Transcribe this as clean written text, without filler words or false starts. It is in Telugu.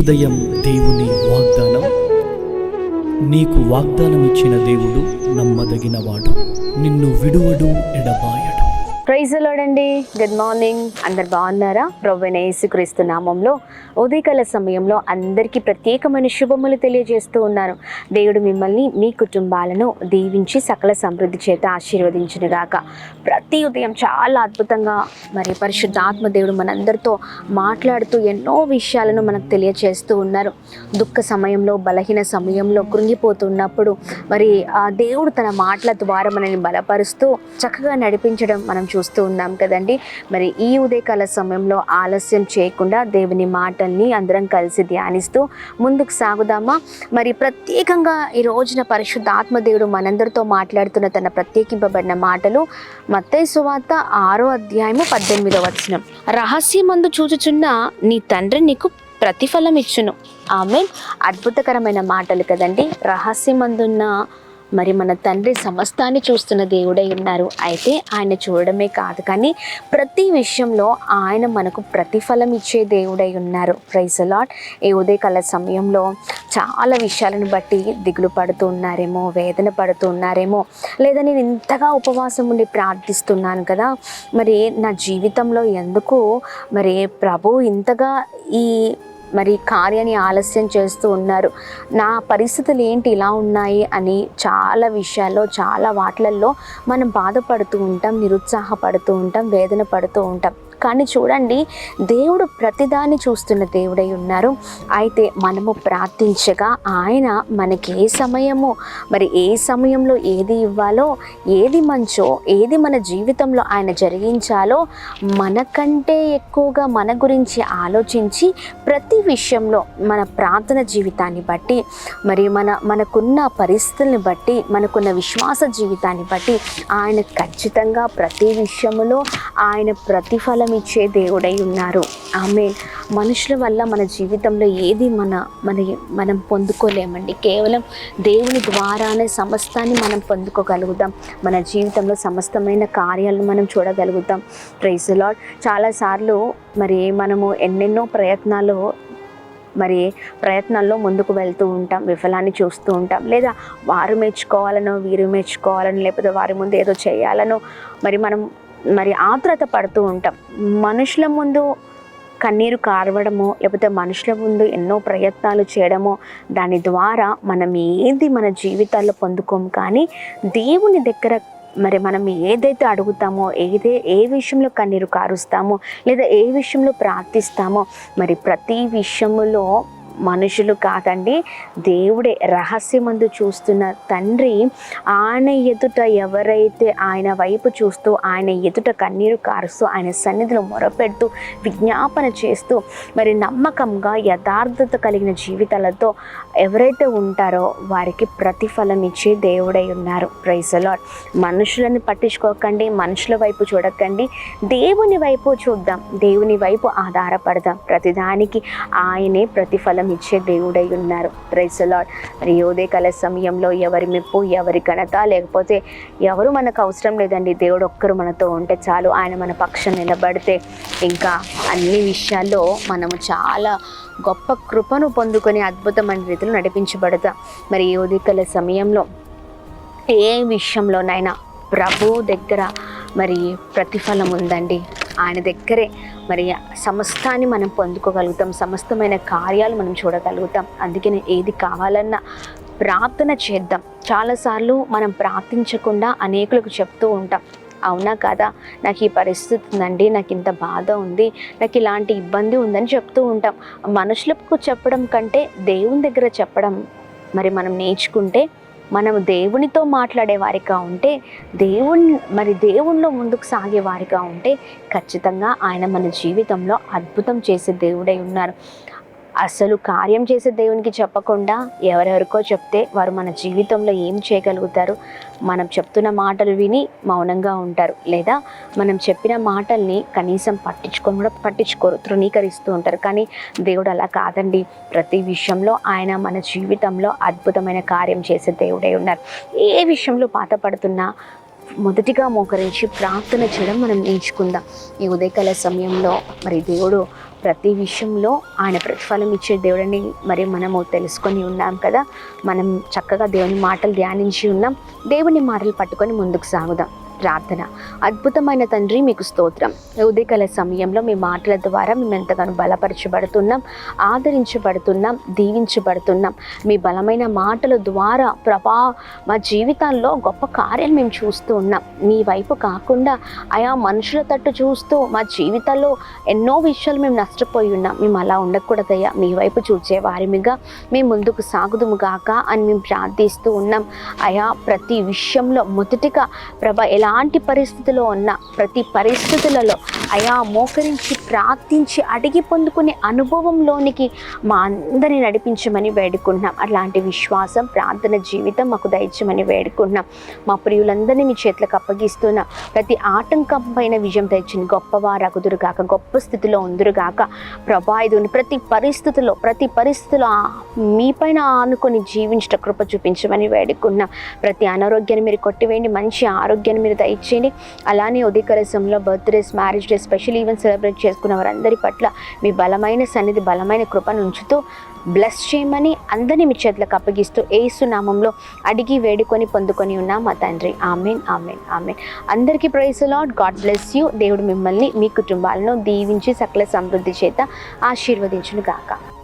ఉదయం దేవుని వాగ్దానం. నీకు వాగ్దానం ఇచ్చిన దేవుడు నమ్మదగినవాడు, నిన్ను విడువడు, ఎడబాయడు. ప్రైజ్ ది లార్డ్ అండి. Good morning. అందరు బాగున్నారా? ప్రభువైన యేసుక్రీస్తు నామంలో ఉదయకాల సమయంలో అందరికీ ప్రత్యేకమైన శుభములు తెలియజేస్తూ ఉన్నాను. దేవుడు మిమ్మల్ని, మీ కుటుంబాలను దీవించి సకల సమృద్ధి చేత ఆశీర్వదించునుగాక. ప్రతి ఉదయం చాలా అద్భుతంగా మరి పరిశుద్ధాత్మ దేవుడు మనందరితో మాట్లాడుతూ ఎన్నో విషయాలను మనకు తెలియజేస్తూ ఉన్నారు. దుఃఖ సమయంలో, బలహీన సమయంలో, కృంగిపోతున్నప్పుడు మరి ఆ దేవుడు తన మాటల ద్వారా మనల్ని బలపరుస్తూ చక్కగా నడిపించడం మనం చూస్తూ ఉన్నాం కదండి. మరి ఈ ఉదయకాల సమయంలో ఆలస్యం చేయకుండా దేవుని మాటల్ని అందరం కలిసి ధ్యానిస్తూ ముందుకు సాగుదామా? మరి ప్రత్యేకంగా ఈ రోజున పరిశుద్ధాత్మ దేవుడు మనందరితో మాట్లాడుతున్న తన ప్రత్యేకింపబడిన మాటలు మత్తయి సువార్త 6వ అధ్యాయము 18వ వచనం. రహస్యమందు చూచుచున్న నీ తండ్రి నీకు ప్రతిఫలం ఇచ్చును. ఆమేన్. అద్భుతకరమైన మాటలు కదండి. రహస్యమందున్న మరి మన తండ్రి సమస్తాన్ని చూస్తున్న దేవుడై ఉన్నారు. అయితే ఆయన చూడడమే కాదు, కానీ ప్రతి విషయంలో ఆయన మనకు ప్రతిఫలం ఇచ్చే దేవుడై ఉన్నారు. Praise the lord. ఈ ఉదయకాల సమయంలో చాలా విషయాలను బట్టి దిగులు పడుతూ ఉన్నారేమో, వేదన పడుతూ ఉన్నారేమో, లేదా నేను ఇంతగా ఉపవాసం ఉండి ప్రార్థిస్తున్నాను కదా, మరి నా జీవితంలో ఎందుకు మరి ప్రభు ఇంతగా ఈ మరి కార్యాన్ని ఆలస్యం చేస్తూ ఉన్నారు, నా పరిస్థితులు ఏంటి ఇలా ఉన్నాయి అని చాలా విషయాల్లో, చాలా వాటిల్లో మనం బాధపడుతూ ఉంటాం, నిరుత్సాహపడుతూ ఉంటాం, వేదన పడుతూ ఉంటాం. కానీ చూడండి, దేవుడు ప్రతిదాన్ని చూస్తున్న దేవుడై ఉన్నారు. అయితే మనము ప్రార్థించగా ఆయన మనకి ఏ సమయము, మరి ఏ సమయంలో ఏది ఇవ్వాలో, ఏది మంచో, ఏది మన జీవితంలో ఆయన జరిగించాలో మనకంటే ఎక్కువగా మన గురించి ఆలోచించి ప్రతి విషయంలో మన ప్రార్థన జీవితాన్ని బట్టి, మరి మనకున్న పరిస్థితుల్ని బట్టి, మనకున్న విశ్వాస జీవితాన్ని బట్టి ఆయన ఖచ్చితంగా ప్రతి విషయంలో ఆయన ప్రతిఫలం ఇచ్చే దేవుడై ఉన్నారు. ఆమేన్. మనుషుల వల్ల మన జీవితంలో ఏది మనం పొందుకోలేమండి. కేవలం దేవుని ద్వారానే సమస్తాన్ని మనం పొందుకోగలుగుతాం. మన జీవితంలో సమస్తమైన కార్యాలను మనం చూడగలుగుతాం. Praise the Lord. చాలాసార్లు మరి మనము ఎన్నెన్నో ప్రయత్నాల్లో ముందుకు వెళ్తూ ఉంటాం, విఫలాన్ని చూస్తూ ఉంటాం. లేదా వారు మెచ్చుకోవాలనో, వీరు మెచ్చుకోవాలనో, లేకపోతే వారి ముందు ఏదో చేయాలనో మనం ఆత్రుత పడుతూ ఉంటాం. మనుషుల ముందు కన్నీరు కార్వడమో, లేకపోతే మనుషుల ముందు ఎన్నో ప్రయత్నాలు చేయడమో, దాని ద్వారా మనం ఏది మన జీవితాల్లో పొందుకోము. కానీ దేవుని దగ్గర మరి మనం ఏదైతే అడుగుతామో, ఏ విషయంలో కన్నీరు కారుస్తామో, లేదా ఏ విషయంలో ప్రార్థిస్తామో, మరి ప్రతి విషయంలో మనుషులు కాదండి, దేవుడే రహస్యమందు చూస్తున్న తండ్రి ఆయన ఎదుట ఎవరైతే ఆయన వైపు చూస్తూ, ఆయన ఎదుట కన్నీరు కారుస్తూ, ఆయన సన్నిధిలో మొరపెడుతూ, విజ్ఞాపన చేస్తూ, మరి నమ్మకంగా యథార్థత కలిగిన జీవితాలతో ఎవరైతే ఉంటారో వారికి ప్రతిఫలం ఇచ్చే దేవుడై ఉన్నారు. Praise the lord. మనుషులను పట్టించుకోకండి, మనుషుల వైపు చూడకండి, దేవుని వైపు చూద్దాం, దేవుని వైపు ఆధారపడదాం. ప్రతిదానికి ఆయనే ప్రతిఫలం ఇచ్చే దేవుడై ఉన్నారు. Praise the lord. మరి ఉదయకాల సమయంలో ఎవరి మెప్పు, ఎవరి ఘనత, లేకపోతే ఎవరు మనకు అవసరం లేదండి. దేవుడు ఒక్కరు మనతో ఉంటే చాలు. ఆయన మన పక్షం నిలబడితే ఇంకా అన్ని విషయాల్లో మనము చాలా గొప్ప కృపను పొందుకొని అద్భుతమైన రీతిలో నడిపించబడతాం. మరి ఈ ఉదయకాల సమయంలో ఏ విషయంలోనైనా ప్రభు దగ్గర మరి ప్రతిఫలం ఉందండి. ఆయన దగ్గరే మరి సమస్తాన్ని మనం పొందుకోగలుగుతాం, సమస్తమైన కార్యాలు మనం చూడగలుగుతాం. అందుకని ఏది కావాలన్నా ప్రార్థన చేద్దాం. చాలాసార్లు మనం ప్రార్థించకుండా అనేకులకు చెప్తూ ఉంటాం, అవునా కదా, నాకు ఈ పరిస్థితి ఉందండి, నాకు ఇంత బాధ ఉంది, నాకు ఇలాంటి ఇబ్బంది ఉందని చెప్తూ ఉంటాం. మనుషులకు చెప్పడం కంటే దేవుని దగ్గర చెప్పడం మరి మనం నేర్చుకుంటే, మనము దేవునితో మాట్లాడే వారిగా ఉంటే, దేవునిలో ముందుకు సాగే వారిగా ఉంటే ఖచ్చితంగా ఆయన మన జీవితంలో అద్భుతం చేసే దేవుడై ఉన్నారు. అసలు కార్యం చేసే దేవునికి చెప్పకుండా ఎవరెవరికో చెప్తే వారు మన జీవితంలో ఏం చేయగలుగుతారు? మనం చెప్తున్న మాటలు విని మౌనంగా ఉంటారు, లేదా మనం చెప్పిన మాటల్ని కనీసం పట్టించుకోరు, తృణీకరిస్తూ ఉంటారు. కానీ దేవుడు అలా కాదండి. ప్రతి విషయంలో ఆయన మన జీవితంలో అద్భుతమైన కార్యం చేసే దేవుడై ఉన్నారు. ఏ విషయంలో బాధపడుతున్నా మొదటిగా మోకరించి ప్రార్థన చేయడం మనం నేర్చుకుందాం. ఈ ఉదయకాల సమయంలో మరి దేవుడు ప్రతి విషయంలో ఆయన ప్రతిఫలం ఇచ్చే దేవుడిని మరి మనము తెలుసుకొని ఉన్నాం కదా. మనం చక్కగా దేవుని మాటలు ధ్యానించి ఉన్నాం. దేవుని మాటలు పట్టుకొని ముందుకు సాగుదాం. ప్రార్థన. అద్భుతమైన తండ్రి, మీకు స్తోత్రం. ఉదయకాల సమయంలో మీ మాటల ద్వారా మేము ఎంతగానో బలపరచబడుతున్నాం, ఆదరించబడుతున్నాం, దీవించబడుతున్నాం. మీ బలమైన మాటల ద్వారా ప్రభా మా జీవితాల్లో గొప్ప కార్యాలు మేము చూస్తూ ఉన్నాం. మీ వైపు కాకుండా ఆయా మనుషుల తట్టు చూస్తూ మా జీవితాల్లో ఎన్నో విషయాలు మేము నష్టపోయి ఉన్నాం. మేము అలా ఉండకూడదయ్యా, మీ వైపు చూసే వారిమిగా మేము ముందుకు సాగుదుము గాక అని మేము ప్రార్థిస్తూ ఉన్నాం. అయా ప్రతి విషయంలో మొదటిగా ప్రభా ఎలాంటి పరిస్థితిలో ఉన్నా ప్రతి పరిస్థితులలో అయా మోకరించి ప్రార్థించి అడిగి పొందుకునే అనుభవంలోనికి మా అందరినీ నడిపించమని వేడుకుంటున్నాం. అలాంటి విశ్వాసం, ప్రార్థన జీవితం మాకు దయచేయమని వేడుకుంటున్నాం. మా ప్రియులందరినీ మీ చేతులకు అప్పగిస్తున్నా. ప్రతి ఆటంకం పైన విజయం తెచ్చింది గొప్పవారు అగుదురుగాక, గొప్ప స్థితిలో ఉందురుగాక ప్రభా. ఇది ప్రతి పరిస్థితిలో మీ పైన ఆనుకొని జీవించట కృప చూపించమని వేడుకుంటున్నాం. ప్రతి అనారోగ్యాన్ని మీరు కొట్టివేయండి, మంచి ఆరోగ్యాన్ని మీరు దయచేయండి. అలానే ఉదయకాల సమయంలో birthdays, marriage day, special event celebrate చేసుకున్న వారందరి పట్ల మీ బలమైన సన్నిధి, బలమైన కృపను ఉంచుతూ బ్లెస్ చేయమని అందరినీ మీ చేతులకు అప్పగిస్తూ యేసు నామంలో అడిగి వేడుకొని పొందుకొని ఉన్నాం మా తండ్రి. Amen, amen, amen. అందరికీ praise the Lord. God bless you. దేవుడు మిమ్మల్ని, మీ కుటుంబాలను దీవించి సకల సమృద్ధి చేత ఆశీర్వదించును గాక.